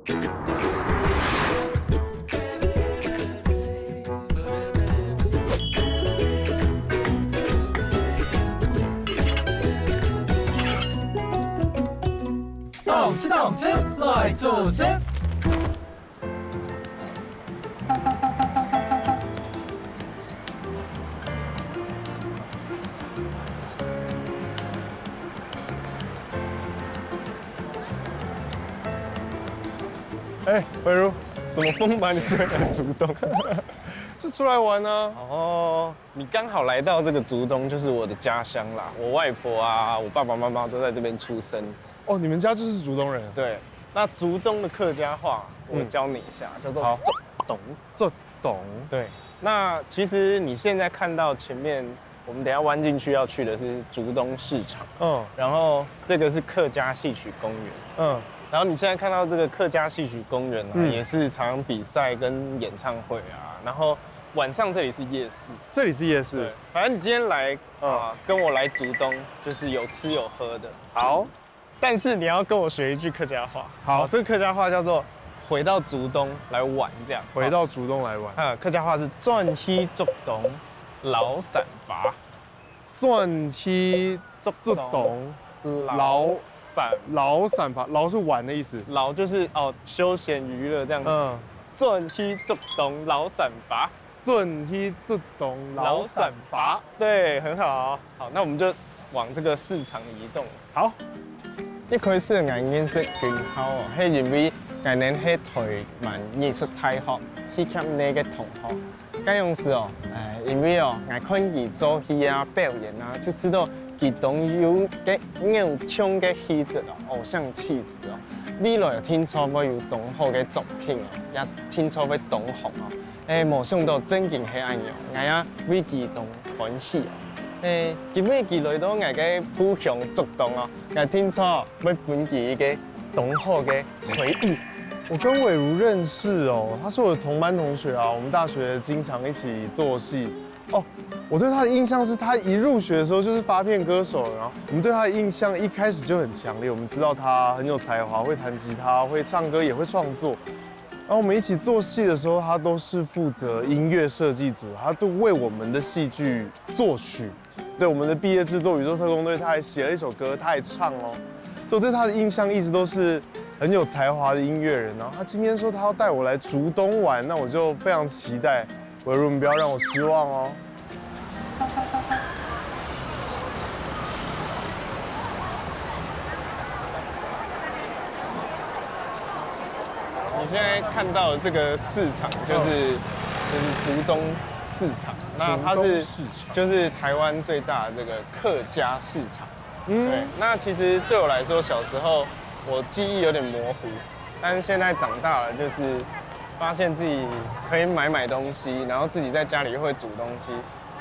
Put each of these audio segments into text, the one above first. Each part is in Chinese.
动吃，来做事。哎，慧茹，什么风把你吹来竹东？就出来玩啊。哦，你刚好来到这个竹东，就是我的家乡啦。我外婆啊，我爸爸妈妈都在这边出生。哦，你们家就是竹东人？对，那竹东的客家话，我教你一下，叫做“做懂”。做懂。对，那其实你现在看到前面，我们等一下弯进去要去的是竹东市场。然后这个是客家戏曲公园。然后你现在看到这个客家戏曲公园啊，也是常比赛跟演唱会啊。然后晚上这里是夜市，这里是夜市。对，反正你今天来跟我来竹东，就是有吃有喝的。好，但是你要跟我学一句客家话。好，这个客家话叫做“回到竹东来玩”，这样。回到竹东来玩。客家话是“转去竹东老散伐”。转去竹东。老散伐，劳是玩的意思，劳就是休闲娱乐这样。转去竹东老散伐，转去竹东老散伐，对，很好。好，那我们就往这个市场移动。好，一开始眼眼色更好哦，係因為今年喺台灣藝術大學去給你嘅同學，咁樣是因為眼看佢做戲啊表演啊，就知道。佢當有嘅偶像嘅氣質偶像氣質未來聽說要有同好嘅作品也聽說要同紅冇想到真正係安樣，我也為佢同歡喜今日佢來到我嘅故鄉竹東我聽說要本佢嘅同好嘅回憶。我跟偉如認識他是我的同班同學啊，我們大學經常一起做戲我對他的印象是他一入學的時候就是發片歌手，然後我們對他的印象一開始就很強烈。我們知道他很有才華，會彈吉他，會唱歌，也會創作。然後我們一起做戲的時候，他都是負責音樂設計組，他都為我們的戲劇作曲。對我們的畢業製作《宇宙特工隊》，他還寫了一首歌，他還唱所以我對他的印象一直都是很有才華的音樂人。然後他今天說他要帶我來竹東玩，那我就非常期待。偉如，你不要讓我失望你现在看到的这个市场就是竹东市场，那它是就是台湾最大的这个客家市场。对，那其实对我来说，小时候我记忆有点模糊，但是现在长大了，就是发现自己可以买东西，然后自己在家里又会煮东西，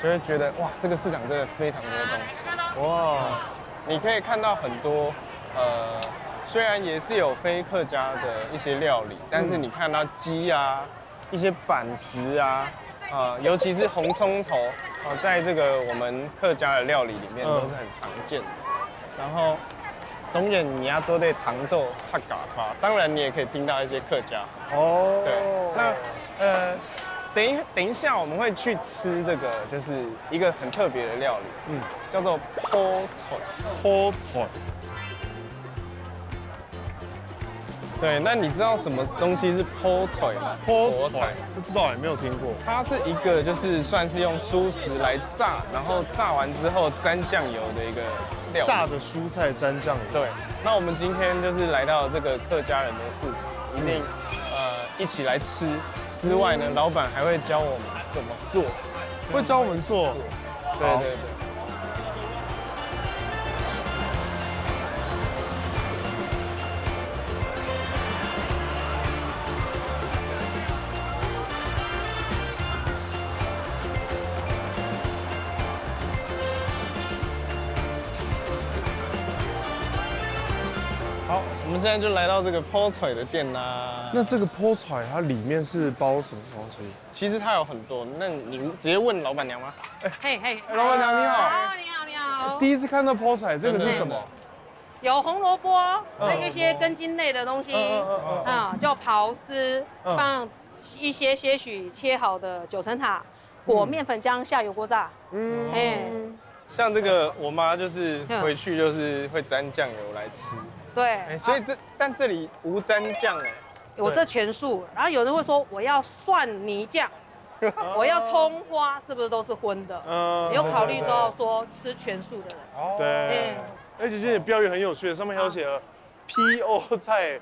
就会觉得哇，这个市场真的非常多东西。哇，你可以看到很多虽然也是有非客家的一些料理，但是你看到鸡啊，一些板食啊，尤其是红葱头在这个我们客家的料理里面都是很常见的。然后东眼你要做的糖豆客家话，当然你也可以听到一些客家话。对，那等一下我们会去吃这个，就是一个很特别的料理，叫做坡菜。对，那你知道什么东西是坡菜吗？坡菜不知道，也没有听过。它是一个就是算是用蔬食来炸，然后炸完之后沾酱油的一个料理。炸的蔬菜沾酱油。对，那我们今天就是来到这个客家人的市场，一定一起来吃。之外呢，老板还会教我们怎么做，会教我们做。对。好，我们现在就来到这个坡菜的店啦。那这个坡菜它里面是包什么东西？其实它有很多，那你直接问老板娘吗？嘿，老板娘你好。你好。第一次看到坡菜，这个是什么？有红萝卜，还有一些根茎类的东西，叫刨丝，放一些些许切好的9层塔，裹面粉浆下油锅炸。像这个我妈就是回去就是会沾酱油来吃。对，所以但这里无沾酱哎。我这全素，然后有人会说我要蒜泥酱，我要葱花，是不是都是荤的？有考虑到说吃全素的人。对。而且这些标语很有趣，上面还有写了 PO 菜，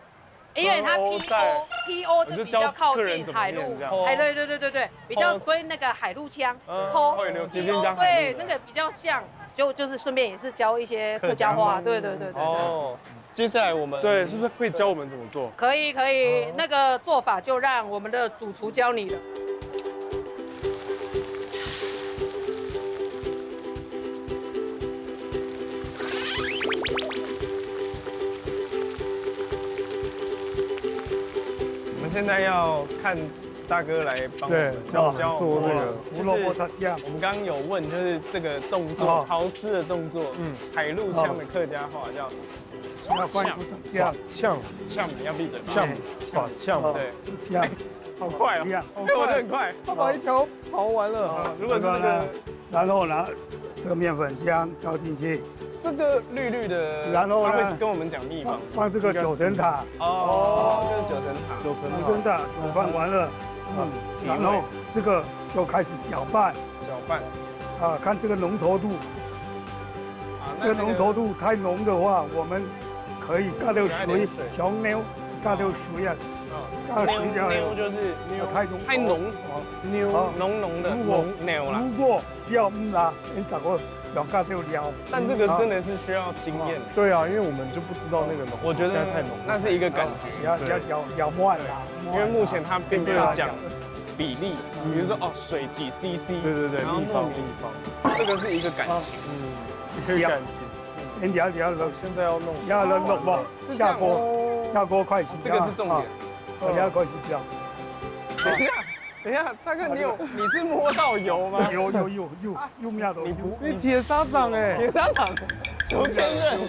因为它 PO 就比较靠近海陆，对，比较归那个海陆腔，PO 对，那个比较像，就是顺便也是教一些客家话，对。哦，接下来我们对，是不是会教我们怎么做？可以，那个做法就让我们的主厨教你了。现在要看大哥来帮我们教做这个胡萝卜炒酱。我们刚刚有问，就是这个动作，刨丝的动作，海陆腔的客家话叫呛，你要闭嘴，呛，对，呛，好快哦，过得很快，他把一条刨完了。如果是这个，然后拿这个面粉浆浇进去。这个绿绿的，然后他会跟我们讲秘方，放这个9层塔，就是9层塔，放完了，然后这个就开始搅拌，看这个浓稠度，这个浓稠度太浓的话，我们可以加点水，小妞加点水啊，加水掉妞就是太浓，浓的妞啦。如果要辣，你找个。但这个真的是需要经验。对啊，因为我们就不知道那个浓，我觉得现在太浓，那是一个感觉。要慢啦，因为目前它并没有讲比例，比如说水几 CC， 对，秘方，这个是一个感情，一个感情。你要现在要弄，要弄不？下锅快洗，这个是重点。你要快洗掉。等一下，大哥，你是摸到油吗？有面的。你铁砂掌哎，铁砂掌，裘千仞。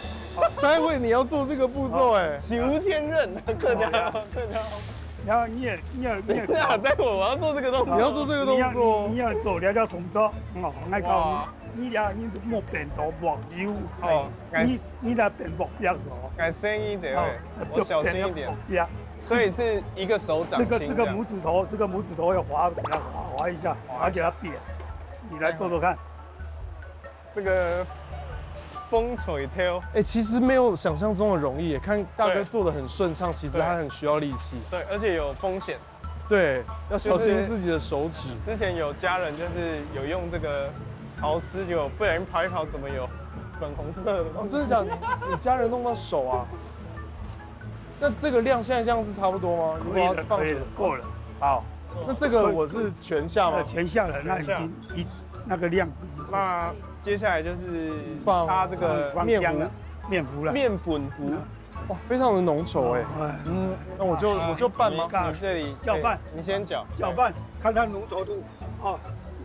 待会你要做这个步骤哎，裘千仞，客家。然后你也，待会我要做这个动作，你要做这个动作，你要做了动作，我教你就莫变到薄油，你那变薄一哦，改深一点，我小心一点。所以是一个手掌心这个拇指头要划一下，划给它扁。你来做做看。这个风吹挑，其实没有想象中的容易。看大哥做的很顺畅，其实他很需要力气。对，而且有风险。对，要小心自己的手指。之前有家人就是有用这个刨丝，结果不然刨一刨，怎么有粉红色的？真的假的？你家人弄到手啊？那这个量现在这样是差不多吗？可以了，够了。好，那这个我是全下吗？全下了，那已经那个量。那接下来就是擦这个面糊了。面粉糊，哇，非常的浓稠哎。那我就拌吗？你这里搅拌，你先搅拌，看它浓稠度。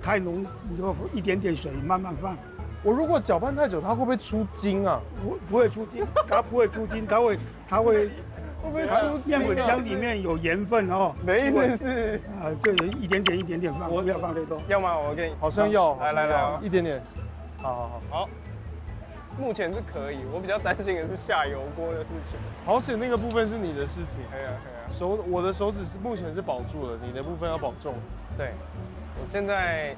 太浓你就一点点水慢慢放。我如果搅拌太久，它会不会出筋啊？不会出筋，它不会出筋，它会会不会出筋？面粉浆里面有盐分哦。你的意思是就一点点放，不要放太多。要吗？我给你，好像要。来，一点点。好。目前是可以，我比较担心的是下油锅的事情。好险，那个部分是你的事情。可以啊。我的手指目前是保住了，你的部分要保重。对，我现在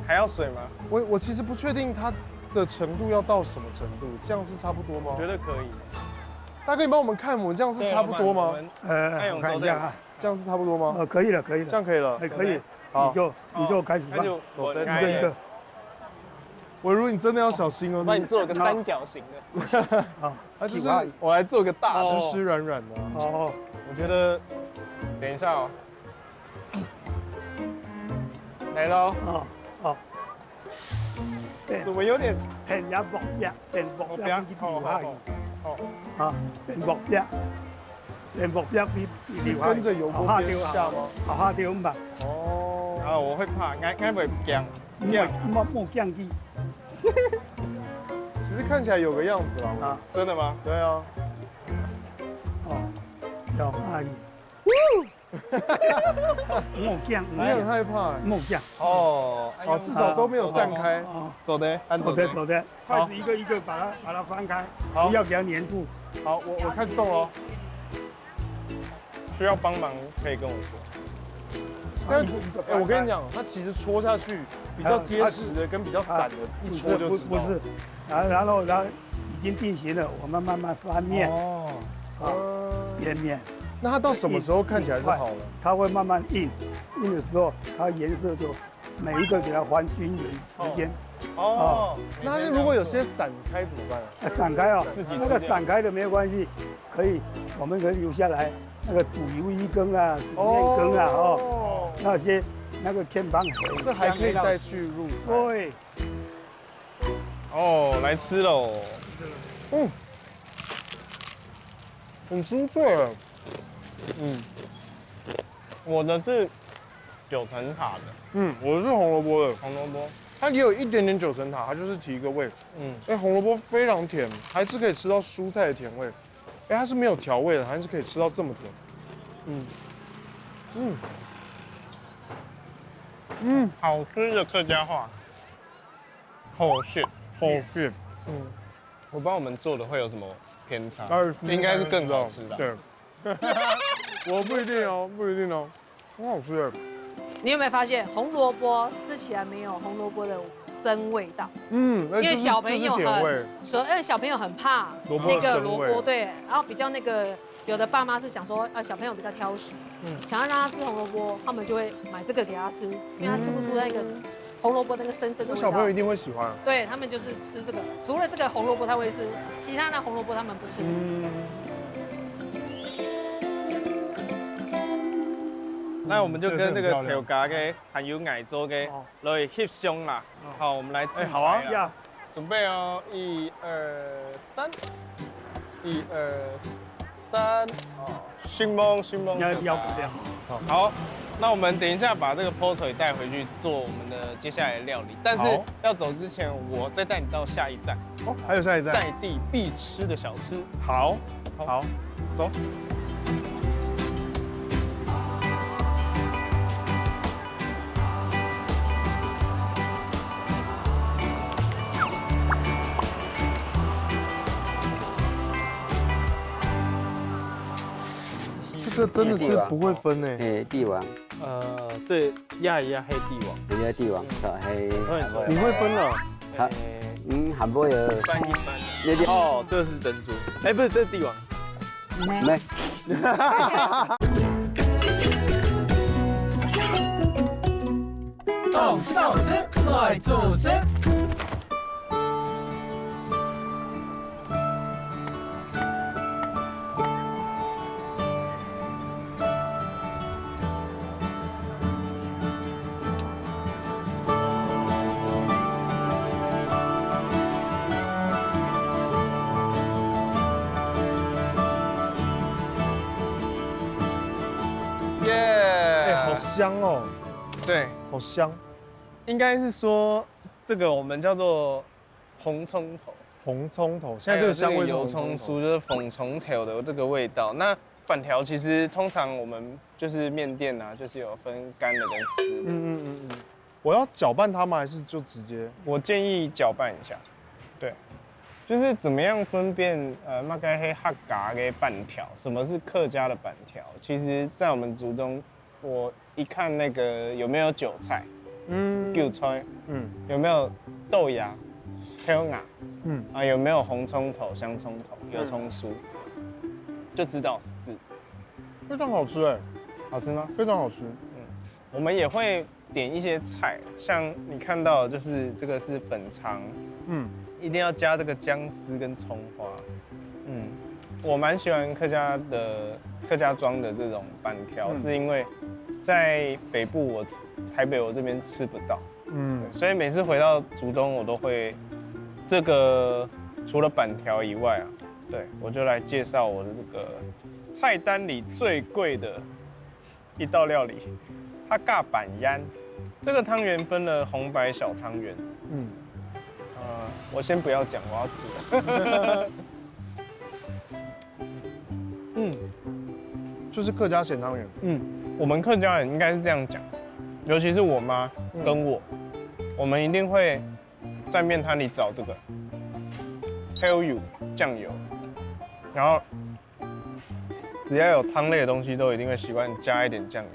还要水吗？我其实不确定它的程度要到什么程度，这样是差不多吗？我觉得可以。大哥，你帮我们看，我们这样是差不多吗？我看一下啊，这样是差不多吗？可以了，这样可以了，可以。好，你就开始拌，一个。我如果你真的要小心哦，我帮你做个三角形的。啊，就是我来做个大湿软软的。我觉得，等一下哦，来喽。怎么有点变薄片，变薄片比跟着油锅边下吗？好掉嘛。我会怕，挨袂僵，莫僵机。实是看起来有个样子啦。啊，真的吗？对啊。哦，要阿姨。木匠，你很害怕欸。木匠。哦，哦，至少都没有散开。哦，走的，按走的走的，筷子一个一个把它翻开，不要给它粘住。好，我开始动了。需要帮忙可以跟我说。但我跟你讲，它其实戳下去比较结实的跟比较散的，一戳就知道。不是，然后已经定型了，我们慢慢翻面。哦，边面。那它到什么时候看起来是好的？它会慢慢硬的时候，它颜色就每一个给它翻均匀时间。哦，那如果有些散开怎么办啊？散开啊，自己那个散开的没有关系，我们可以留下来。那个煮鱿鱼羹啊，煮面羹啊，哦，那些那个天板，这还可以再去入菜。对。哦，来吃喽。很酥脆。我的是九层塔的。我的是红萝卜的。红萝卜，它也有一点点九层塔，它就是提一个味。红萝卜非常甜，还是可以吃到蔬菜的甜味。它是没有调味的，还是可以吃到这么甜。好吃的客家话。后续，我帮我们做的会有什么偏差？应该是更好吃的。对，我不一定哦，很好吃哎。你有没有发现红萝卜吃起来没有红萝卜的生味道？因为小朋友小朋友很怕那个萝卜，对，然后比较那个有的爸妈是想说，小朋友比较挑食，想要让他吃红萝卜，他们就会买这个给他吃，因为他吃不出那个红萝卜那个深深的味道。小朋友一定会喜欢。对他们就是吃这个，除了这个红萝卜他会吃，其他的红萝卜他们不吃。那我们就跟那个调咖嘅还有矮桌嘅来翕相啦。好，我们来自拍。好啊，准备哦，1、2、3，1、2、3，哦，迅猛。要不了。好，那我们等一下把这个泼水带回去做我们的接下来的料理。但是要走之前，我再带你到下一站。哦，还有下一站。在地必吃的小吃。好，走。这真的是不会分呢。帝王。这压一压黑帝王。人家帝王，黑。你会分了？韩国有。一般。哦，这是珍珠。不是，这是帝王。没。动吃来做事。好香哦。对，好香。应该是说这个我们叫做红葱头。红葱头，现在这个香味是油葱酥，就是粉葱头的这个味道。那板条其实通常我们就是面店啊，就是有分干的跟湿的。我要搅拌它吗？还是就直接？我建议搅拌一下。对，就是怎么样分辨马该黑客家的板条，什么是客家的板条？其实，在我们竹东，我一看那个有没有韭菜，韭菜，有没有豆芽、挑芽，有没有红葱头、香葱头、油葱酥，就知道是非常好吃哎，好吃吗？非常好吃。我们也会点一些菜，像你看到的就是这个是粉肠，一定要加这个姜丝跟葱花，我蛮喜欢客家庄的这种板条，是因为在北部台北我这边吃不到，所以每次回到竹东我都会这个除了板条以外啊，对我就来介绍我的这个菜单里最贵的一道料理。客家板烟，这个汤圆分了红白小汤圆，我先不要讲，我要吃了。就是客家咸汤圆。我们客家人应该是这样讲，尤其是我妈跟我们一定会在面摊里找这个 KOU 酱油，然后只要有汤类的东西，都一定会习惯加一点酱油。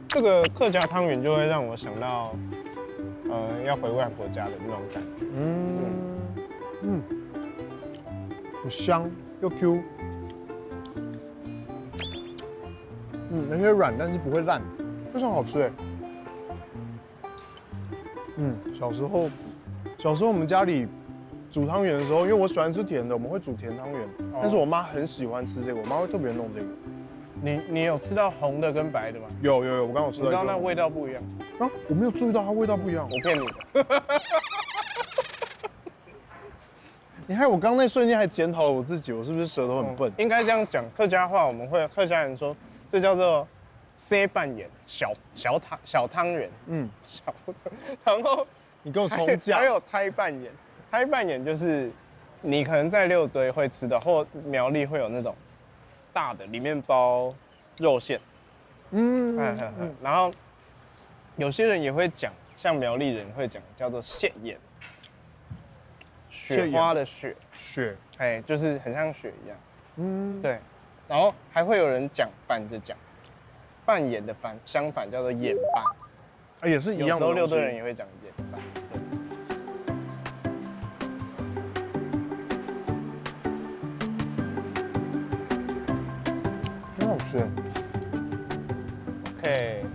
这个客家汤圆就会让我想到，要回外婆家的那种感觉。很香又 Q，有些软，但是不会烂，非常好吃哎。小时候我们家里煮汤圆的时候，因为我喜欢吃甜的，我们会煮甜汤圆，但是我妈很喜欢吃这个，我妈会特别弄这个。你有吃到红的跟白的吗？有，我刚刚有吃到。你知道那味道不一样？啊，我没有注意到它味道不一样。我骗你的。你害我刚那瞬间还检讨了我自己，我是不是舌头很笨？应该这样讲，客家话我们会客家人说，这叫做塞半眼小汤圆，小，然后你跟我重讲。还有胎半眼，胎半眼就是你可能在六堆会吃的，或苗栗会有那种大的，里面包肉馅，然后有些人也会讲，像苗栗人会讲叫做蟹眼。雪花的雪，就是很像雪一样。对。然后还会有人反着讲，半眼的相反叫做眼半，也是一样的。有时候六堆人也会讲眼半。很好吃。OK，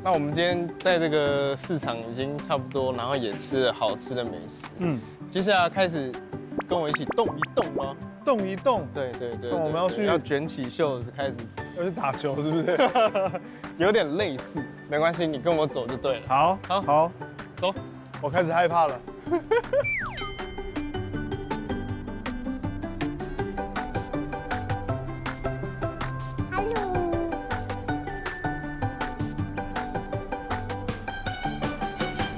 那我们今天在这个市场已经差不多，然后也吃了好吃的美食。接下来开始跟我一起动一动吗？动一动。对，我们要卷起袖子开始要去打球，是不是？有点类似，没关系，你跟我走就对了。好，走。我开始害怕了。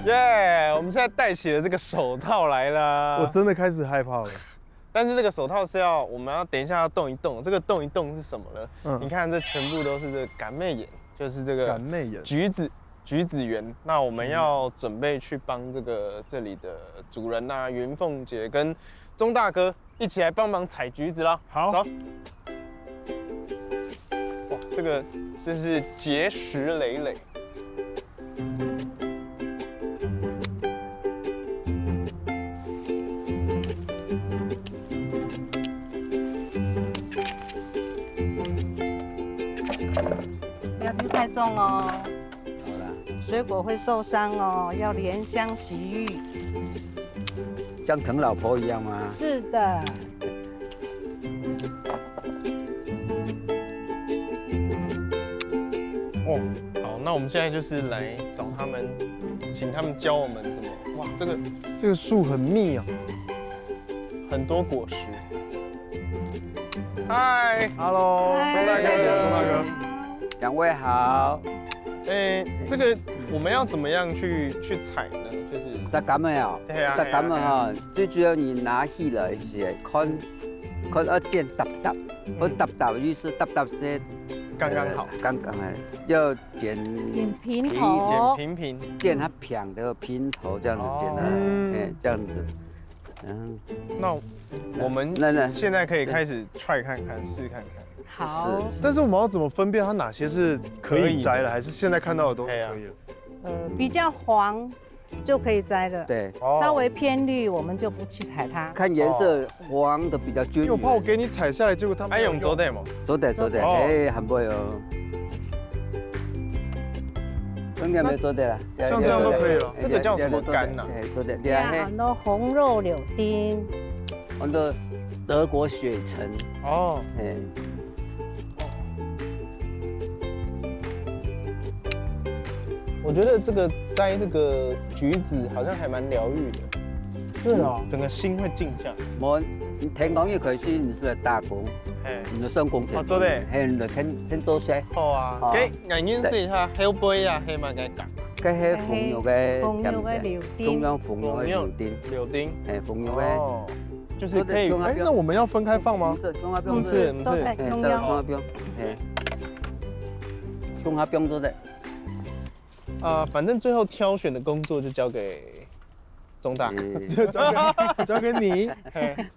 耶！我们现在戴起了这个手套来了。我真的开始害怕了。但是这个手套是我们要等一下要动一动。这个动一动是什么呢？你看这全部都是这个擀妹眼，就是这个擀妹眼橘子园。那我们要准备去帮这里的主人云凤姐跟钟大哥一起来帮忙采橘子啦。好，走。哇，这个真是结实累累。不要丢太重哦，好了，水果会受伤哦，要怜香惜玉。像疼老婆一样吗？是的。好，那我们现在就是来找他们，请他们教我们怎么。哇，这个树很密啊，很多果实。嗨 ，Hello， 钟大哥。两位好。这个我们要怎么样去采呢？就是在咁樣啊，在咁樣啊，最主要你拿起來是看一剪揼揼，我揼揼意思揼揼些刚刚好，要剪平头，剪它平的平头这样子剪的，这样子。那我们现在可以开始踹看看，试看看。好。但是我们要怎么分辨它哪些是可以摘的，还是现在看到的都是可以的？比较黄就可以摘了。对。稍微偏绿，我们就不去采它。看颜色，黄的比较均匀。因为我怕我给你采下来，结果它还用做的吗？做的，很不有。应该没做的了。像这样都可以了。这个叫什么干呐？做的。很多红肉柳丁。很多德国雪橙。哦。我觉得摘这个橘子好像还蛮疗愈的。对啊，整个心会静下。我聽講要佢先是打工，唔係上工程。做的。係，嚟聽做些。好啊，給眼演示一下，後背啊，起碼嘅夾。cái hệ phụng nhiều cái红油的柳丁，中央phụng nhiều cái柳丁，柳丁，哎，phụng nhiều cái。哦，就是可以。哎，那我们要分开放吗？中華不是都在中中央。華餅，哎，中華餅都在。反正最后挑选的工作就交给钟大哥，就交给你。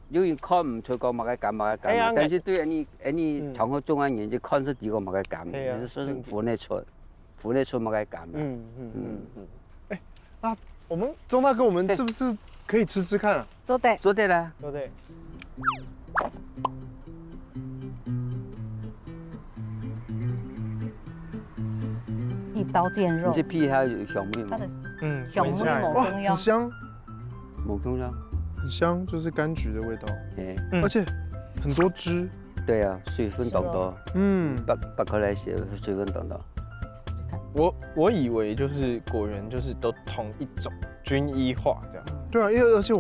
有人看唔出個乜嘅減乜嘅減，但是對你長河中央人就看出幾個乜嘅減，你是分得出乜嘅減。哎，那我们钟大哥，我们是不是可以吃吃看啊？做的。做得啦，对不对？一刀见肉你，這皮還有香味嗎？它的嗯，香味闻一下冇中央很，香，冇香香，很香，就是柑橘的味道，哎，而且很多汁。對啊，水分多多，嗯，拔開來寫水分多多。我以为就是果园就是都同一种均一化这样。对啊，因为而且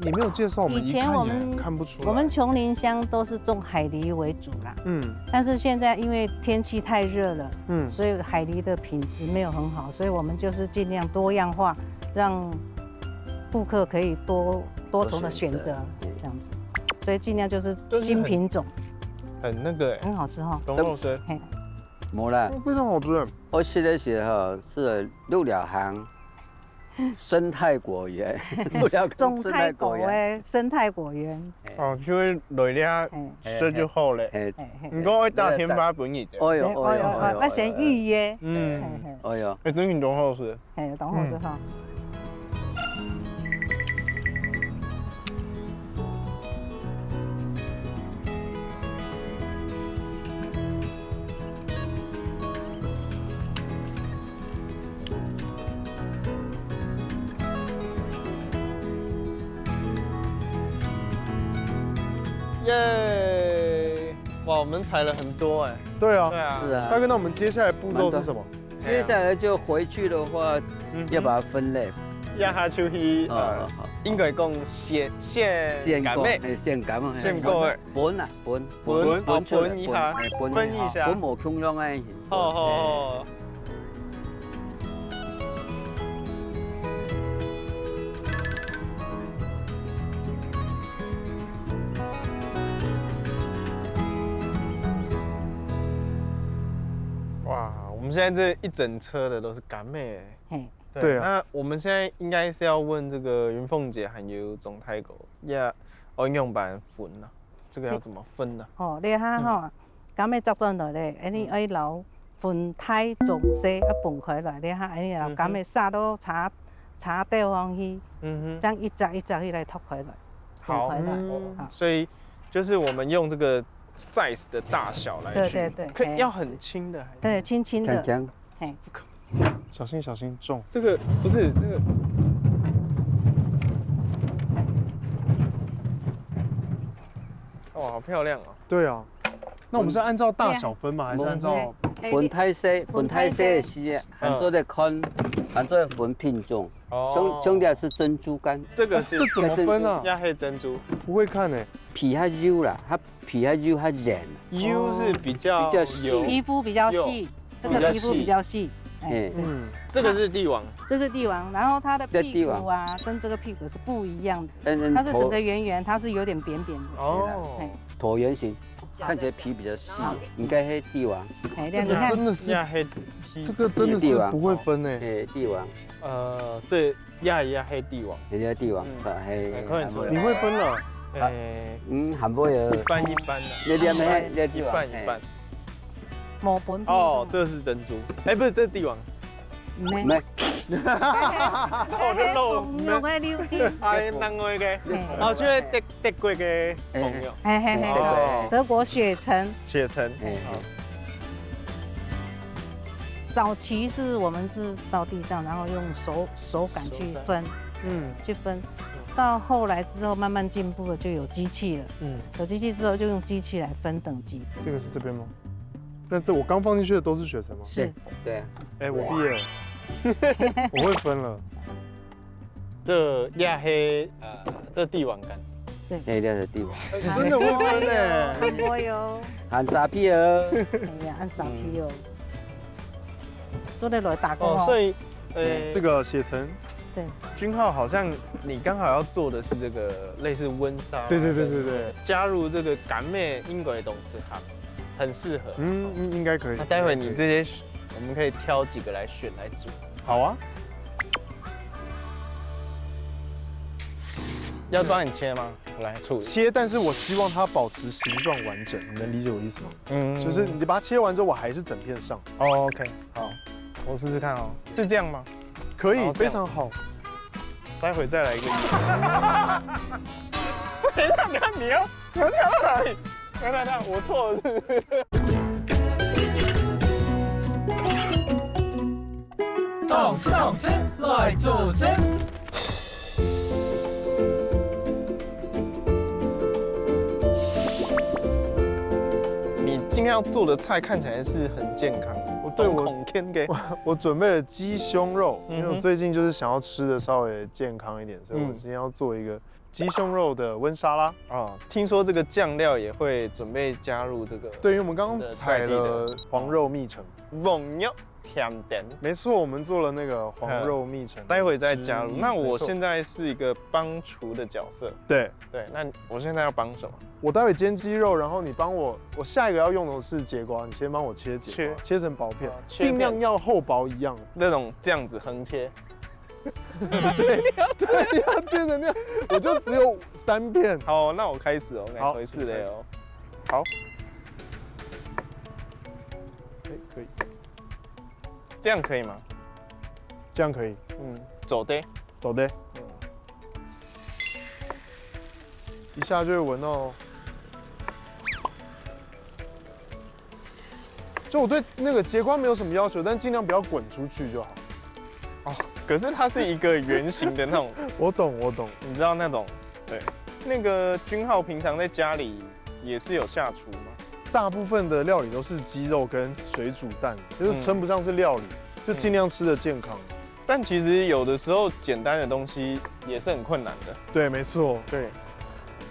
你没有介绍，我们以前一看也我们看不出来。我们琼林乡都是种海梨为主啦，嗯但是现在因为天气太热了，嗯，所以海梨的品质没有很好，所以我们就是尽量多样化，让顾客可以多重的选择，这样子，所以尽量就是新品种，很那个很好吃哈。龙肉丝，嘿，冇啦，非常好吃。我去的时候是六寮行生态果园，六寮中生泰果态果园。的生态果园，哦，就会累了，这就好嘞。哎，你讲会打天花本一点。哎呦哎呦哎呦，要先预约，嗯，哎呦，哎，真挺多好吃。嘿，等会是哈。耶！哇，我们采了很多哎。对啊，对啊。是啊大。哥，那我们接下来步骤是什么？接下来就回去的话，要把它分类。压下出去，应该讲现感咩？现感嘛，现果的。本啊本分一下，分一下。本冇香香嘅。好好好。哇，我们现在这一整车的都是干妹。嘿，对啊那我们现在应该是要问这个云凤姐还有总太狗呀，应用版分啊，这个要怎么分呢？哦，你哈吼，咁要作准落咧，你爱留分胎总西啊分开来，你哈安尼留咁要撒到茶地方去，这样一扎一扎去来脱开来，好，分开来，好，所以就是我们用这个 size 的大小来去，对对对可以要很轻的，对，轻轻的，锵，嘿，小心小心，重。这个不是这个。哇，好漂亮哦！对啊，那我们是按照大小分吗？还是按照？分胎色的是含做的看，含做的分品种。哦，重点是珍珠干，这个是这怎么分啊？压黑珍珠，不会看哎。皮较幼啦，它皮较幼，它软。 U 是比较细，皮肤比较细，这个皮肤比较细，哎，这个是帝王，这是帝王，然后它的屁股啊，跟这个屁股是不一样的，它是整个圆圆，它是有点扁扁的。哦，椭圆形，看起来皮比较细，应该是帝王。这个真的是压黑，这个真的是不会分哎。哎，帝王。这压一压黑帝王，人家帝王，你会分了？含不有一般一般的，那点没，那一半一半。某本哦，这是珍珠，哎，不是，这是帝王。没。我的肉，有个柳丁，哎，难为嘅，哦，这个德国嘅朋友，嘿嘿嘿，德国雪橙，雪橙，早期是我们是到地上，然后用手感去分，去分。到后来之后慢慢进步了，就有机器了。有机器之后就用机器来分等级。这个是这边吗？那这我刚放进去的都是雪橙吗？是，对啊。哎，我毕业了，我会分了。这亚黑这帝王干，对，那点是帝王。真的会分呢。韩国哟，含沙皮哦。哎呀，按沙皮哦。做那来打工哦。所以，这个写成对，君浩好像你刚好要做的是这个类似温莎，对，加入这个感妹英国的董事行，很适合。应该可以。那待会你这些，我们可以挑几个来选来煮。好啊。要帮你切吗？我来处理。切，但是我希望它保持形状完整，你能理解我意思吗？就是你把它切完之后，我还是整片上。OK， 好，我试试看哦。是这样吗？可以，非常好。待会再来一个。等一下，你要跳到哪里？等，我错了是不是？动次，来做事。你今天要做的菜看起来是很健康的。我准备了鸡胸肉，因为我最近就是想要吃的稍微健康一点，所以我今天要做一个鸡胸肉的温沙拉。听说这个酱料也会准备加入这个。对，因为我们刚刚采了黄肉蜜橙。甜点，没错，我们做了那个黄肉蜜橙，待会再加入。那我现在是一个帮厨的角色，对，那我现在要帮什么？我待会煎鸡肉，然后你帮我下一个要用的是节瓜，你先帮我切节瓜，切成薄片，尽量要厚薄一样，那种这样子横切。对，要切成那样，我就只有3片。好，那我开始哦，好，回事了哦。好，可以。这样可以吗？这样可以。走的。一下就会闻到。就我对那个节瓜没有什么要求，但尽量不要滚出去就好。可是它是一个圆形的那种。我懂。你知道那种？对。那个君浩平常在家里也是有下厨吗？大部分的料理都是鸡肉跟水煮蛋，就是称不上是料理，就尽量吃的健康。但其实有的时候简单的东西也是很困难的。对，没错。对。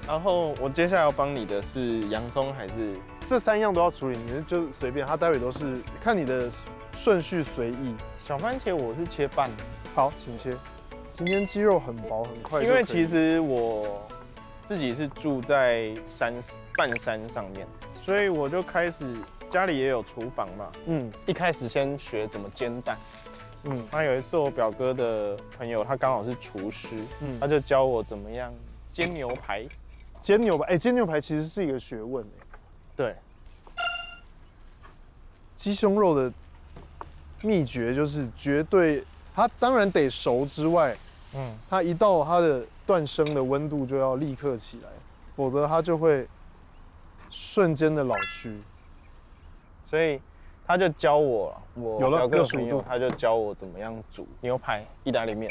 然后我接下来要帮你的是洋葱还是？这3样都要处理，你就随便，它待会都是看你的顺序随意。小番茄我是切半。好，请切。今天鸡肉很薄很快。因为其实我自己是住在半山上面。所以我就开始家里也有厨房嘛，一开始先学怎么煎蛋，那有一次我表哥的朋友他刚好是厨师，他就教我怎么样煎牛排。煎牛排其实是一个学问对，鸡胸肉的秘诀就是绝对，它当然得熟之外，它一到它的断生的温度就要立刻起来，否则它就会瞬间的老去。所以他就教我有了表哥的朋友，他就教我怎么样煮牛排、意大利面。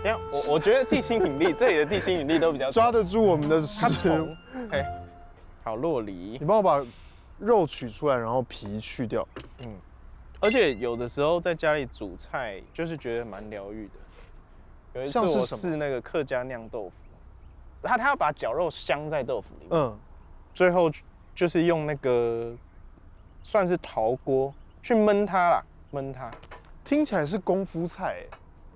等下我觉得地心引力这里的地心引力都比较抓得住我们的食物。好，酪梨，你帮我把肉取出来，然后皮去掉。而且有的时候在家里煮菜，就是觉得蛮疗愈的。有一次我试那个客家酿豆腐，他要把绞肉镶在豆腐里面，最后就是用那个算是陶锅去焖它啦，焖它。听起来是功夫菜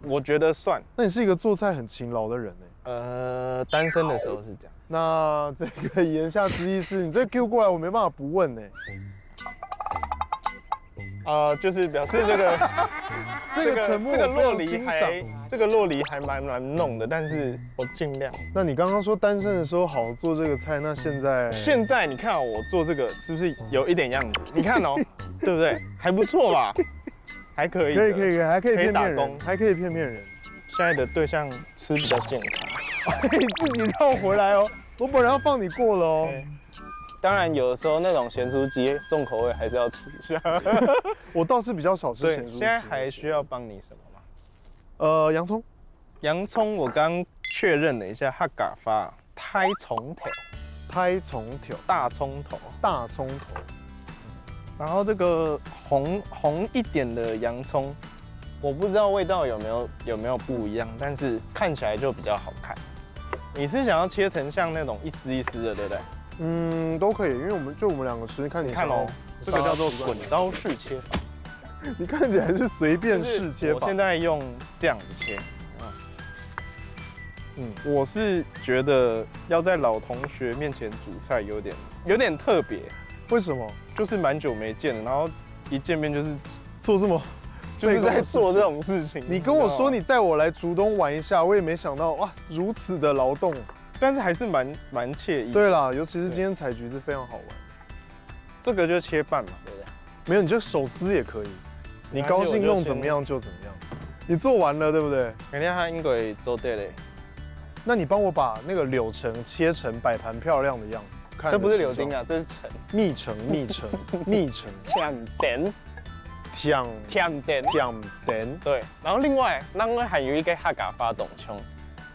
我觉得算。那你是一个做菜很勤劳的人单身的时候是这样。那这个言下之意是你这 Q 过来，我没办法不问就是表示这个这个洛梨还蛮难弄的，但是我尽量。那你刚刚说单身的时候好做这个菜，那现在你看我做这个是不是有一点样子？你看对不对？还不错吧？还可以，可以，还可以打工，还可以骗人。现在的对象吃比较健康，你自己绕回来哦。我本来要放你过了哦。当然，有的时候那种咸酥鸡重口味还是要吃一下。我倒是比较少吃咸酥鸡。现在还需要帮你什么吗？洋葱。洋葱我刚确认了一下，它嘎发胎葱条，大葱头。然后这个红一点的洋葱，我不知道味道有没有不一样，但是看起来就比较好看。你是想要切成像那种一丝一丝的，对不对？都可以，因为我们两个吃，看你看这个叫做滚刀式切法。你看起来是随便试切法。我现在用这样子切。我是觉得要在老同学面前煮菜有点特别。为什么？就是蛮久没见了，然后一见面就是做这么，就是在做这种事情。你跟我说你带我来竹东玩一下，我也没想到哇，如此的劳动，但是还是蛮惬意。对啦，尤其是今天采橘子非常好玩。这个就切半嘛，对不对？没有，你就手撕也可以，你高兴弄怎么样就怎么样。你做完了对不对？明天他应该做对嘞。那你帮我把那个柳橙切成摆盘漂亮的样子。这不是柳丁啊，这是橙。蜜橙。甜点。甜点。对，然后另外，咱们还有一个客家发动腔，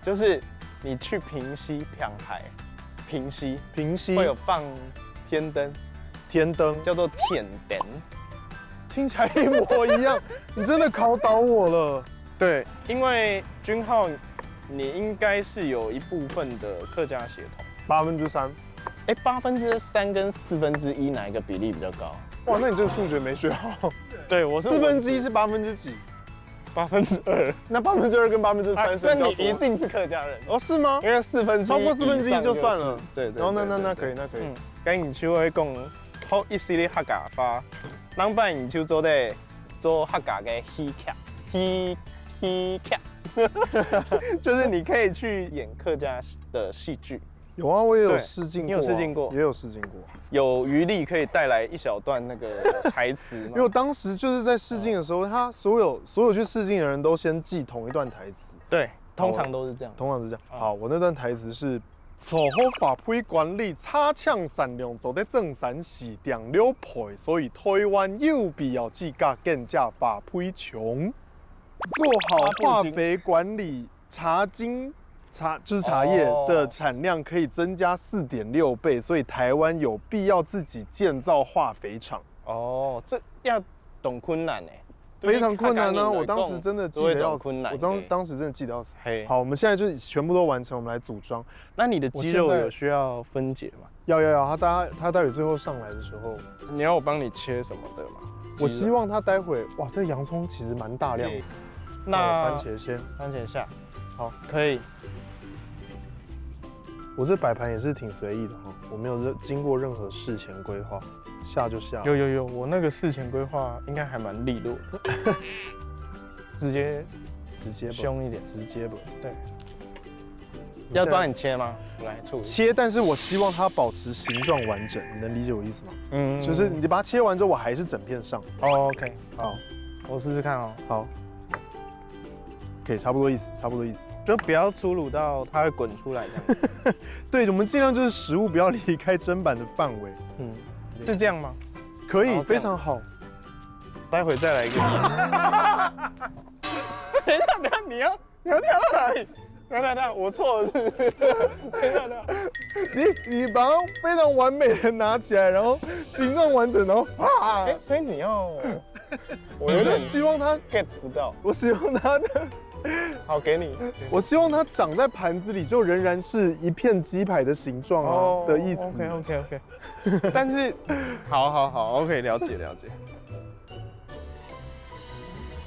就是你去平溪平海，平溪会有放天灯，叫做甜点，听起来一模一样。你真的考倒我了。对，因为君浩，你应该是有一部分的客家血统，3%。哎，3%跟1/4哪一个比例比较高？哇，那你这个数学没学好。对，我是1/4是8%几？2%。那2%跟3%是？那你一定是客家人哦？是吗？因为1/4超过1/4就算了。对。然后那可以。跟你就会讲好一系列客家话，咱办你就做客家的戏剧，就是你可以去演客家的戏剧。有啊，我也有试镜过。你有试镜过？也有试镜过。有余力可以带来一小段那个台词吗？因为我当时就是在试镜的时候，他所有去试镜的人都先记同一段台词。对，通常都是这样。好，我那段台词是：做好法规管理，差抢善良，做得正善是定了配，所以台湾有必要自家更加法规穷。做好化肥管理，就是茶叶的产量可以增加4.6倍，所以台湾有必要自己建造化肥厂。哦，这要懂困难哎，非常困难呢。我当时真的记得要死，我当时真的记得要死。好，我们现在就全部都完成，我们来组装。那你的鸡肉有需要分解吗？要，他待会最后上来的时候，你要我帮你切什么的吗？我希望他待会，哇，这洋葱其实蛮大量的。那番茄先，番茄下，好，可以。我这摆盘也是挺随意的哈，我没有经过任何事前规划，下就下。有，我那个事前规划应该还蛮利落的，直接凶一点，直接吧。对。要帮你切吗？来处理。切，但是我希望它保持形状完整，你能理解我意思吗？就是你把它切完之后，我还是整片上。OK， 好，我试试看哦。好。可以，差不多意思，就不要粗鲁到它会滚出来这样。对，我们尽量就是食物不要离开砧板的范围。是这样吗？可以，非常好。待会再来一个。等一下，你要跳到哪里？等，我错了是不是？等一下，你把它非常完美的拿起来，然后形状完整，然后所以你要，我有点希望它 get 不到。我希望它的。好，给你。我希望它长在盘子里，就仍然是一片鸡排的形状啊的意思。OK。但是，好 ，OK， 了解。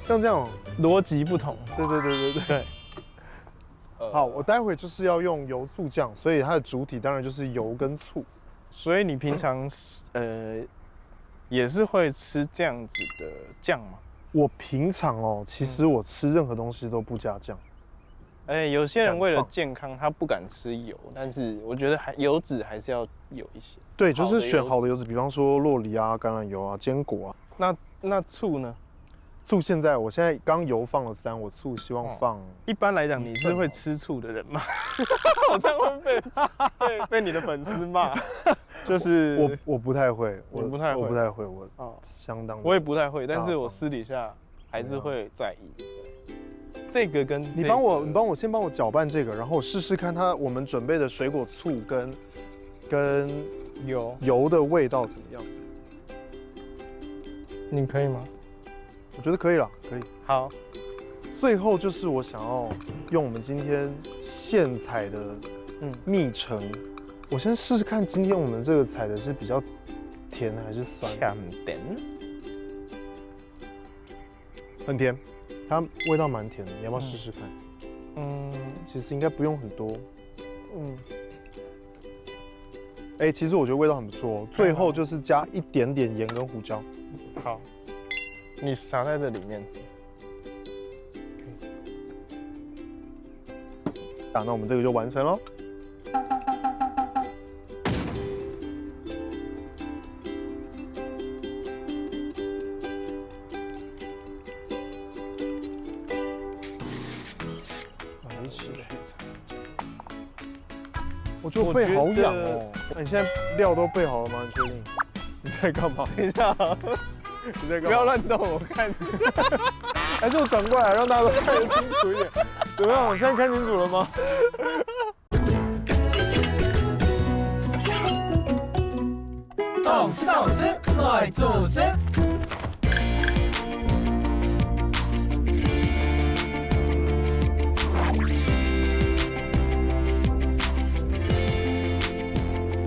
像这样逻辑不同。对。好，我待会就是要用油醋酱，所以它的主体当然就是油跟醋。所以你平常也是会吃这样子的酱吗？我平常其实我吃任何东西都不加酱。有些人为了健康，他不敢吃油，但是我觉得油脂还是要有一些。对，就是选好的油脂，比方说酪梨啊、橄榄油啊、坚果啊。那醋呢？醋我现在刚油放了3，我醋希望放。一般来讲，你是会吃醋的人吗？我这样会被你的粉丝骂。就是我不太会，我不太会，我相当。我也不太会，但是我私底下还是会在意。这个跟你先帮我搅拌这个，然后我试试看我们准备的水果醋跟油的味道怎么样？你可以吗？我觉得可以了，可以。好，最后就是我想要用我们今天现采的蜜橙，我先试试看今天我们这个采的是比较甜还是酸？甜。很甜，它味道蛮甜的，你要不要试试看？其实应该不用很多。其实我觉得味道很不错。最后就是加一点点盐跟胡椒。好，你撒在这里面。那我们这个就完成喽。我觉得我背好痒哦。你现在料都备好了吗？你确定？你在干嘛？等一下，你在干嘛？不要乱动，我看。还是我转过来，让大家都看得清楚一点。怎么样？我现在看清楚了吗？动次动次来做事。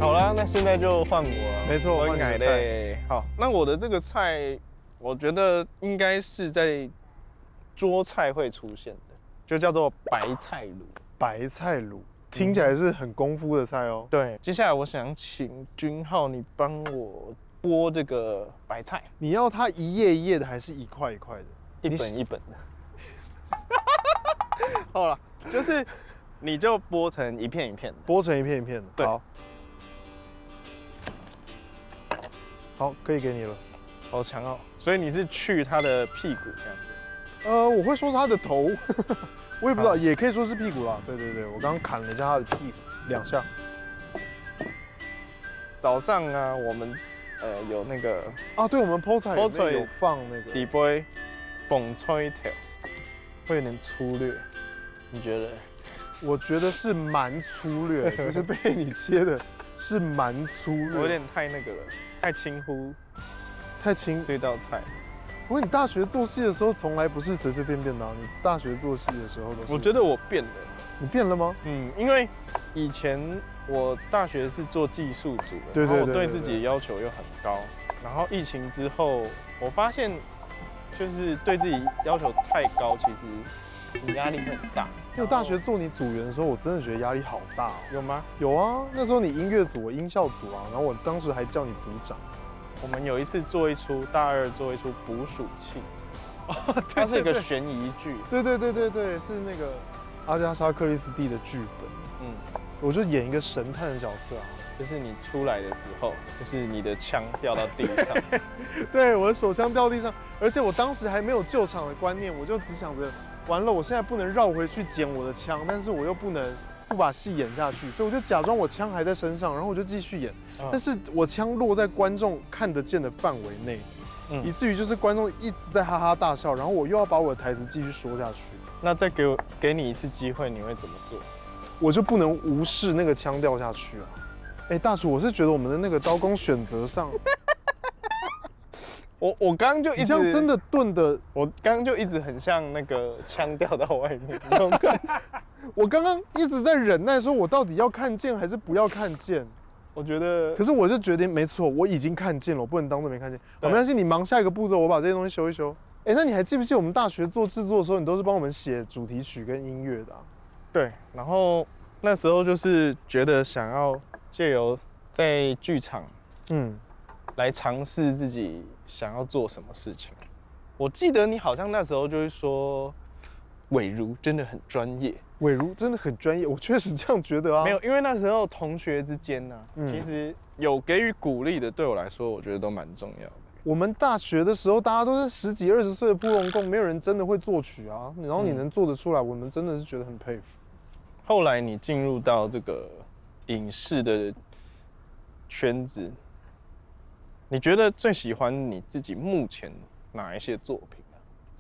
好啦，那现在就换我了。没错，我改嘞。好，那我的这个菜，我觉得应该是在桌菜会出现的，就叫做白菜卤。白菜卤听起来是很功夫的菜哦。对，接下来我想请君浩，你帮我剥这个白菜。你要它一叶一叶的，还是一块一块的？一本一本的。好了，就是你就剥成一片一片的，剥成一片一片的。对。好，可以给你了。好强哦！所以你是去它的屁股这样子？我会说是它的头，我也不知道，也可以说是屁股啦。对对对，我刚刚砍了一下它的屁股2下。早上啊，我们有那个啊，对，我们泡菜有放那个底杯风吹条，会有点粗略，你觉得？我觉得是蛮粗略，就是被你切的是蛮粗略，我有点太那个了。太轻忽，太轻这道菜。不过你大学做戏的时候，从来不是随随便便的啊。你大学做戏的时候都是。我觉得我变了。你变了吗？因为以前我大学是做技术组的，对，然后我对自己的要求又很高。然后疫情之后，我发现就是对自己要求太高，其实你压力很大。因为我大学做你组员的时候，我真的觉得压力好大哦。有吗？有啊，那时候你音乐组，我音效组啊，然后我当时还叫你组长。我们有一次大二做一出捕鼠器，它是一个悬疑剧。对，是那个阿加莎·克里斯蒂的剧本。我就演一个神探的角色啊，就是你出来的时候，就是你的枪掉到地上，对，我的手枪掉地上，而且我当时还没有救场的观念，我就只想着。完了，我现在不能绕回去捡我的枪，但是我又不能不把戏演下去，所以我就假装我枪还在身上，然后我就继续演，但是我枪落在观众看得见的范围内，以至于就是观众一直在哈哈大笑，然后我又要把我的台词继续说下去。那再给你一次机会，你会怎么做？我就不能无视那个枪掉下去啊！大厨，我是觉得我们的那个刀工选择上。我刚刚就一直这样真的炖的，我刚刚就一直很像那个枪掉到外面那种感觉。我刚刚一直在忍耐，说我到底要看见还是不要看见。我觉得，可是我就决定没错，我已经看见了，我不能当做没看见。没关系，你忙下一个步骤，我把这些东西修一修。那你还记不记得我们大学做制作的时候，你都是帮我们写主题曲跟音乐的？对，然后那时候就是觉得想要借由在剧场，来尝试自己想要做什么事情。我记得你好像那时候就是说，伟如真的很专业，伟如真的很专业，我确实这样觉得啊。没有，因为那时候同学之间呢，其实有给予鼓励的，对我来说，我觉得都蛮重要的。我们大学的时候，大家都是10几20岁的普龙共，没有人真的会作曲啊。然后你能做得出来，我们真的是觉得很佩服。后来你进入到这个影视的圈子。你觉得最喜欢你自己目前哪一些作品啊？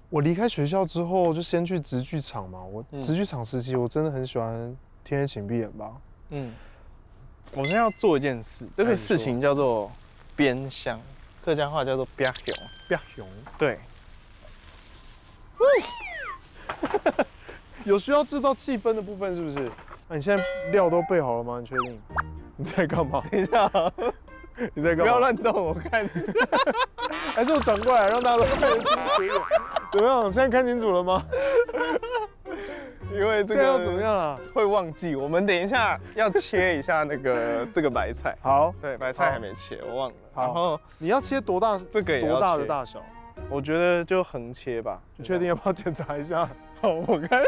我离开学校之后，就先去直剧场嘛。我直剧场时期，我真的很喜欢《天黑请闭眼》吧。我现在要做一件事，这个事情叫做边香，客家话叫做边熊。边熊。对。有需要制造气氛的部分是不是？你现在料都备好了吗？你确定？你在干嘛？等一下。你在干嘛？不要乱动，我看。还是我转过来让大家都看得清楚一点？怎么样？现在看清楚了吗？因为这现在要个怎么样啊？会忘记，我们等一下要切一下这个白菜。好，对，白菜还没切，我忘了。好然后你要切多大？这个也要多大的切大小？我觉得就横切吧。你确定要不要检查一下？好，我看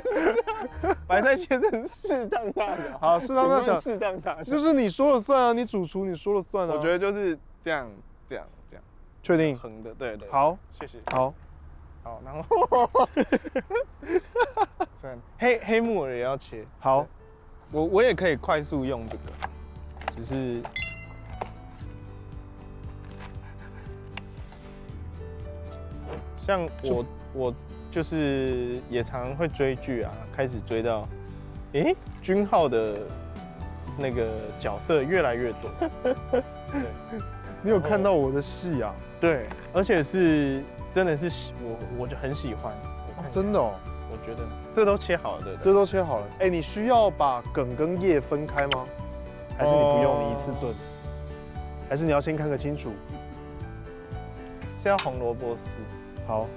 白菜切成适当大小。好，适当大小，适当大小，就是你说了算啊，你主厨你说了算啊。我觉得就是这样，确定？横的，对。好，谢谢。好，然后算黑木耳也要切。好，我也可以快速用这个，就是像我就是也常会追剧啊，开始追到，君浩的那个角色越来越多。对，你有看到我的戏啊？对，而且是真的是我就很喜欢。真的哦。我觉得这都切好了，对不对？这都切好了。哎，你需要把梗跟叶分开吗？还是你不用，你一次炖？还是你要先看个清楚？是要红萝卜丝。好，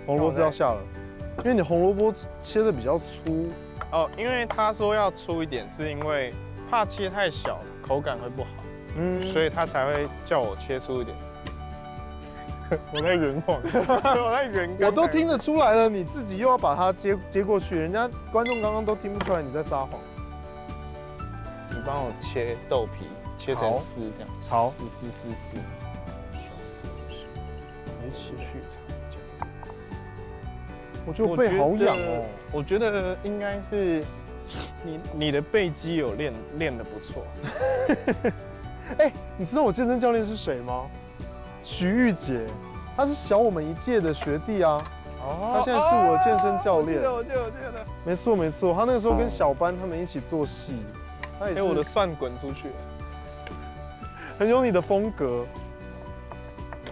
红萝卜丝要下了，因为你红萝卜切的比较粗。哦，因为他说要粗一点，是因为怕切太小口感会不好，所以他才会叫我切粗一点。我在圆谎，我在圆。我都听得出来了，你自己又要把它接过去，人家观众刚刚都听不出来你在撒谎。你帮我切豆皮，切成丝这样。好，丝。一起去炒。我觉得我背好痒哦。我觉得应该是你的背肌有练得不错。哎，你知道我健身教练是谁吗？徐玉姐，她是小我们一届的学弟啊。哦，她现在是我的健身教练。我记得。没错，她那个时候跟小班他们一起做戏。我的蒜滚出去了，很有你的风格。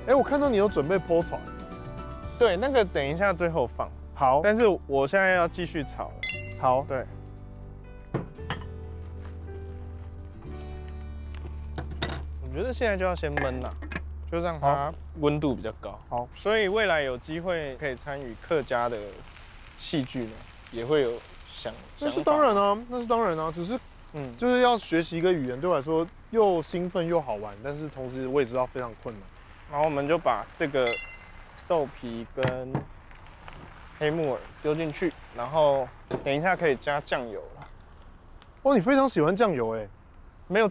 哎，我看到你有准备PO船。对，那个等一下最后放。好，但是我现在要继续炒了。好，对。我觉得现在就要先焖啦，就让它温度比较高。好，所以未来有机会可以参与客家的戏剧呢，也会有想法。那是当然啊，只是就是要学习一个语言，对我来说又兴奋又好玩，但是同时我也知道非常困难。然后我们就把这个豆皮跟黑木耳丢进去，然后等一下可以加酱油了。哦，你非常喜欢酱油哎？没有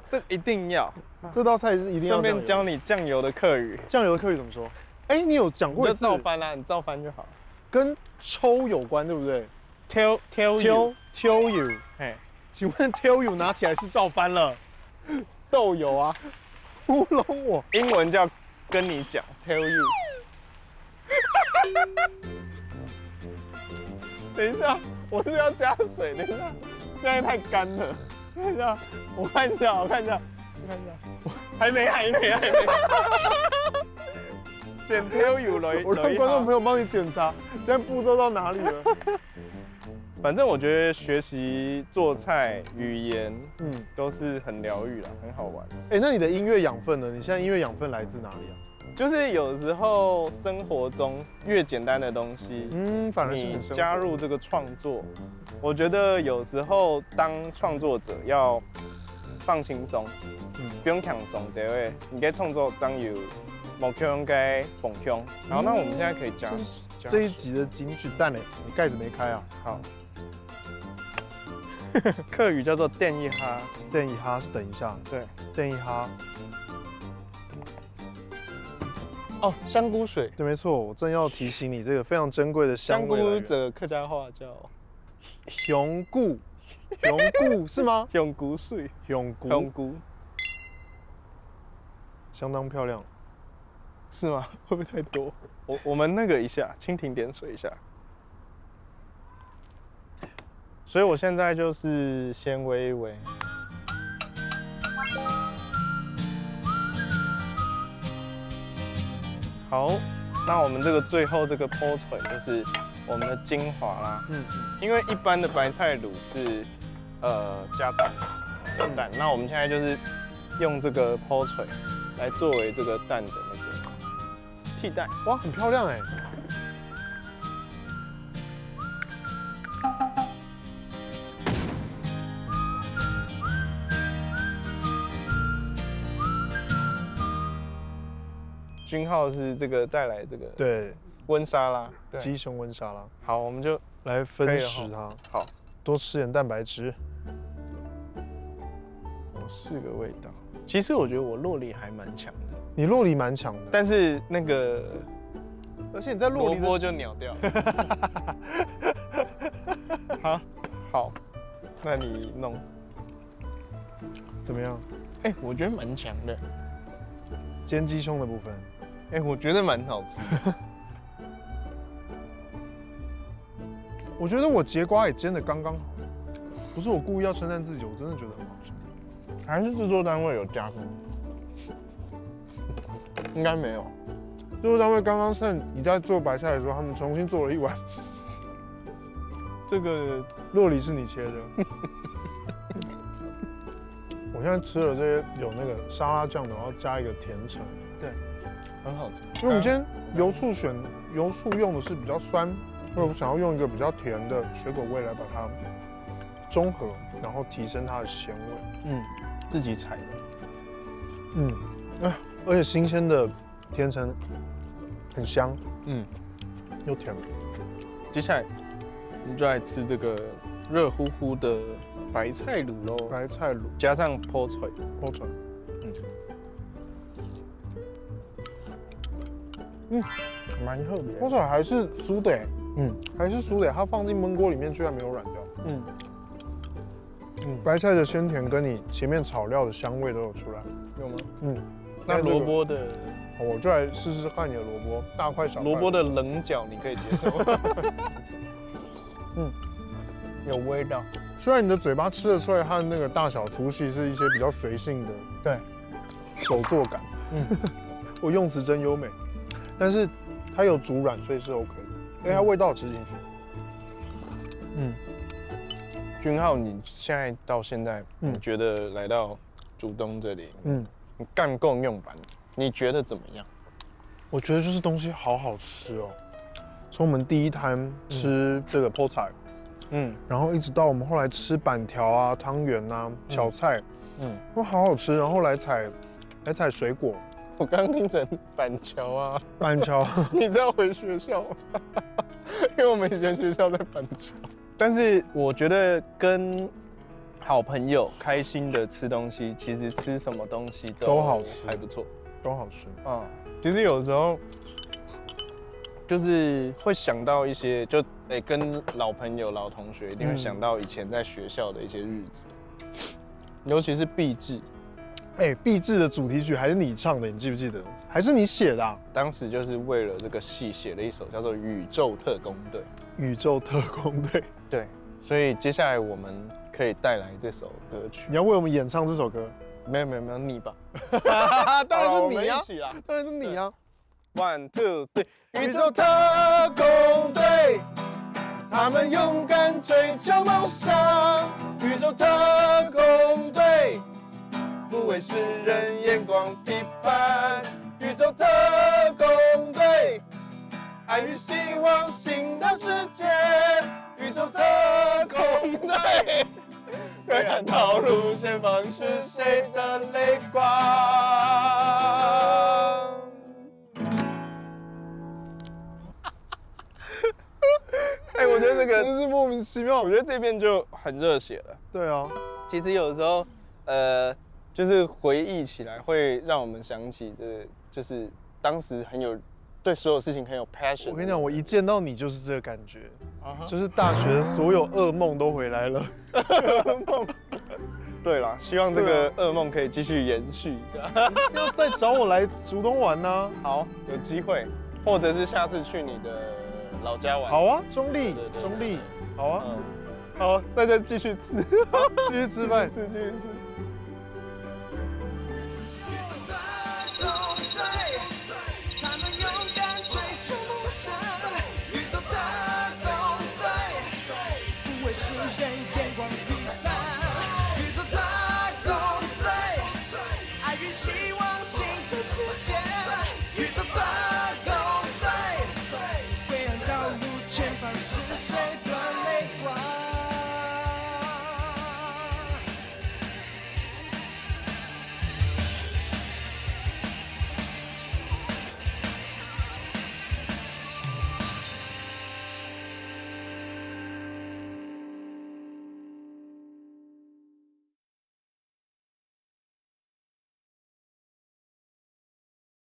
这一定要，这道菜是一定要。顺便教你酱油的客语。酱油的客语怎么说？哎，你有讲过一次。就照翻啦，你照翻就好。跟抽有关，对不对 ？tell you。哎，请问 tell you 拿起来是照翻了？豆油啊，糊弄我。英文叫跟你讲 tell you。等一下，我是要加水，等一下，现在太干了。等一下，我看一下，还没。先 tell you 来，我让观众朋友帮你检查，现在步骤到哪里了？反正我觉得学习做菜、语言，都是很疗愈啦，很好玩。哎，那你的音乐养分呢？你现在音乐养分来自哪里啊？就是有时候生活中越简单的东西，反而是你加入这个创作，我觉得有时候当创作者要放轻松，不用强松，对不对？你该创作张有目标应该放空。好，那我们现在可以加这一集的金句蛋嘞，你盖子没开啊？好。客语叫做电一哈，电一哈是等一下，对，电一哈。哦，香菇水，对，没错，我正要提醒你这个非常珍贵的香味。香菇的客家话叫香菇是吗？香菇水，香菇，相当漂亮，是吗？会不会太多？我们那个一下，蜻蜓点水一下。所以我现在就是先煨一煨。好，那我们这个最后这个剖锤就是我们的精华啦。因为一般的白菜卤是加蛋，那我们现在就是用这个剖锤来作为这个蛋的那个替代。哇，很漂亮哎。君浩是这个带来这个对温沙拉，鸡胸温沙拉。好，我们就来分食它。好，多吃点蛋白质。有4个味道。其实我觉得我酪梨还蛮强的。你酪梨蛮强的，但是那个，而且你在酪梨萝卜就鸟掉了。好，那你弄怎么样？哎，我觉得蛮强的。煎鸡胸的部分，哎，我觉得蛮好吃的。我觉得我节瓜也煎得刚刚好，不是我故意要称赞自己，我真的觉得很好吃。还是制作单位有加工？应该没有。制作单位刚刚趁你在做白菜的时候，他们重新做了一碗。这个酪梨是你切的。我现在吃了这些有那个沙拉酱的，然后加一个甜橙，对，很好吃。因为我们今天油醋用的是比较酸，所以我想要用一个比较甜的水果味来把它中和，然后提升它的鲜味。自己采的。而且新鲜的甜橙很香，又甜。接下来我们就来吃这个热乎乎的白菜卤喽，白菜卤加上泡菜，蛮特别。泡菜还是酥的，还是酥的，它放进焖锅里面居然没有软掉。白菜的鲜甜跟你前面炒料的香味都有出来，有吗？那萝卜的，我就来试试看你的萝卜，大块小块。萝卜的棱角你可以接受？有味道。虽然你的嘴巴吃得出来它的那个大小粗细是一些比较随性的，对，手作感。我用词真优美，但是它有煮软，所以是 OK 的，因为它味道吃进去。君浩，你现在到现在，你觉得来到竹东这里，你干共用版，你觉得怎么样？我觉得就是东西好好吃哦，从我们第一摊吃这个泡菜，然后一直到我们后来吃板条啊、汤圆啊、小菜，都好好吃。然后来采水果，我刚刚听成板桥啊，板桥，你是要回学校吗？因为我们以前学校在板桥。但是我觉得跟好朋友开心的吃东西，其实吃什么东西都好吃，还不错，都好吃。其实有时候就是会想到一些，就跟老朋友、老同学，一定会想到以前在学校的一些日子，尤其是毕制。毕制的主题曲还是你唱的，你记不记得？还是你写的？当时就是为了这个戏写了一首叫做《宇宙特工队》。宇宙特工队。对，所以接下来我们可以带来这首歌曲。你要为我们演唱这首歌？没有，你吧。当然是你呀，当然是你呀。1、2、3，宇宙特工队，他们勇敢追求梦想。宇宙特工队，不为世人眼光批判。宇宙特工队，爱与希望新的世界。宇宙特工队，勇敢逃入前方是谁的泪光？我觉得这个真是莫名其妙。我觉得这边就很热血了。对啊，其实有时候，就是回忆起来会让我们想起就是当时对所有事情很有 passion。我跟你讲，我一见到你就是这个感觉，就是大学所有噩梦都回来了。噩梦。对啦，希望这个噩梦可以继续延续一下。要再找我来竹东玩呢？好，有机会，或者是下次去你的老家玩。好啊，中立，好啊，好，大家继续吃，继续吃饭，继续吃。爱与希望，新的世界。